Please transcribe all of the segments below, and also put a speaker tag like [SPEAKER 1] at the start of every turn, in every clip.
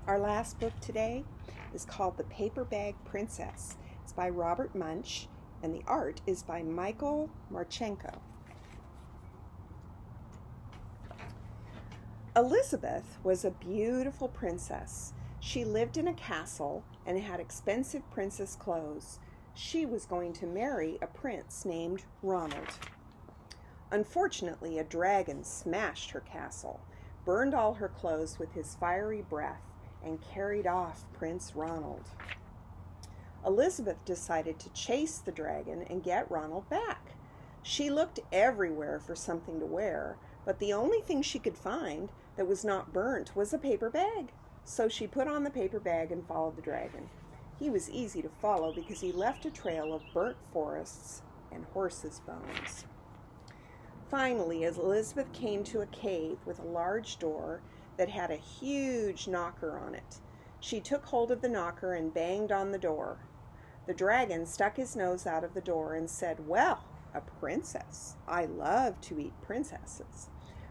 [SPEAKER 1] Our last book today is called The Paper Bag Princess. It's by Robert Munsch, and the art is by Michael Marchenko. Elizabeth was a beautiful princess. She lived in a castle and had expensive princess clothes. She was going to marry a prince named Ronald. Unfortunately, a dragon smashed her castle, burned all her clothes with his fiery breath, and carried off Prince Ronald. Elizabeth decided to chase the dragon and get Ronald back. She looked everywhere for something to wear, but the only thing she could find that was not burnt was a paper bag. So she put on the paper bag and followed the dragon. He was easy to follow because he left a trail of burnt forests and horses' bones. Finally, as Elizabeth came to a cave with a large door that had a huge knocker on it, she took hold of the knocker and banged on the door. The dragon stuck his nose out of the door and said, "Well, a princess. I love to eat princesses.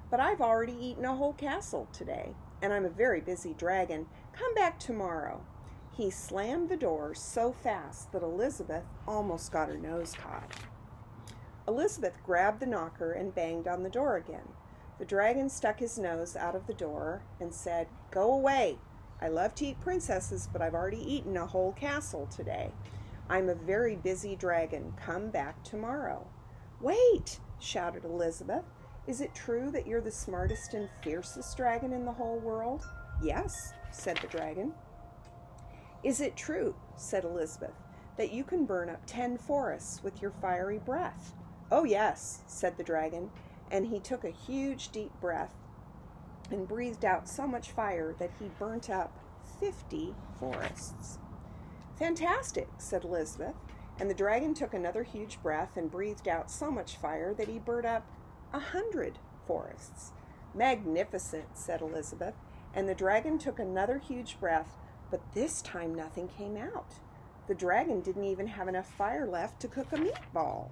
[SPEAKER 1] But I've already eaten a whole castle today, and I'm a very busy dragon. Come back tomorrow." He slammed the door so fast that Elizabeth almost got her nose caught. Elizabeth grabbed the knocker and banged on the door again. The dragon stuck his nose out of the door and said, "Go away. I love to eat princesses, but I've already eaten a whole castle today. I'm a very busy dragon. Come back tomorrow." "Wait!" shouted Elizabeth. "Is it true that you're the smartest and fiercest dragon in the whole world?" "Yes," said the dragon. "Is it true," said Elizabeth, "that you can burn up 10 forests with your fiery breath?" "Oh, yes," said the dragon, and he took a huge deep breath and breathed out so much fire that he burnt up 50 forests. "Fantastic," said Elizabeth, and the dragon took another huge breath and breathed out so much fire that he burnt up 100 forests. "Magnificent," said Elizabeth, and the dragon took another huge breath, but this time nothing came out. The dragon didn't even have enough fire left to cook a meatball.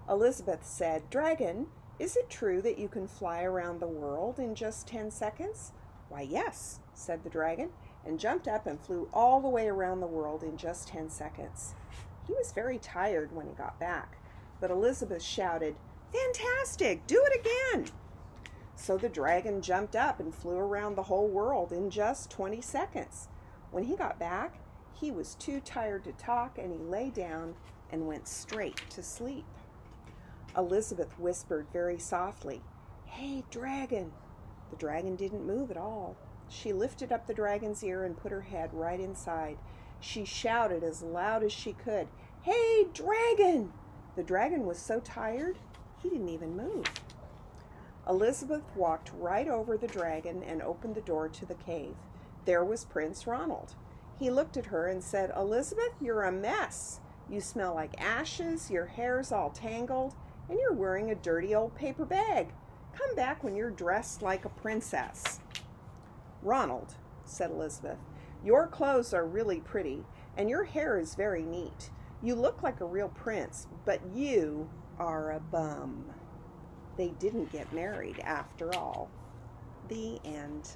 [SPEAKER 1] Elizabeth said, "Dragon, is it true that you can fly around the world in just 10 seconds?" "Why, yes," said the dragon, and jumped up and flew all the way around the world in just 10 seconds. He was very tired when he got back, but Elizabeth shouted, "Fantastic! Do it again!" So the dragon jumped up and flew around the whole world in just 20 seconds. When he got back, he was too tired to talk, and he lay down and went straight to sleep. Elizabeth whispered very softly, "Hey, dragon!" The dragon didn't move at all. She lifted up the dragon's ear and put her head right inside. She shouted as loud as she could, "Hey, dragon!" The dragon was so tired, he didn't even move. Elizabeth walked right over the dragon and opened the door to the cave. There was Prince Ronald. He looked at her and said, "Elizabeth, you're a mess. You smell like ashes, your hair's all tangled, and you're wearing a dirty old paper bag. Come back when you're dressed like a princess." "Ronald," said Elizabeth, "your clothes are really pretty, and your hair is very neat. You look like a real prince, but you are a bum." They didn't get married after all. The end.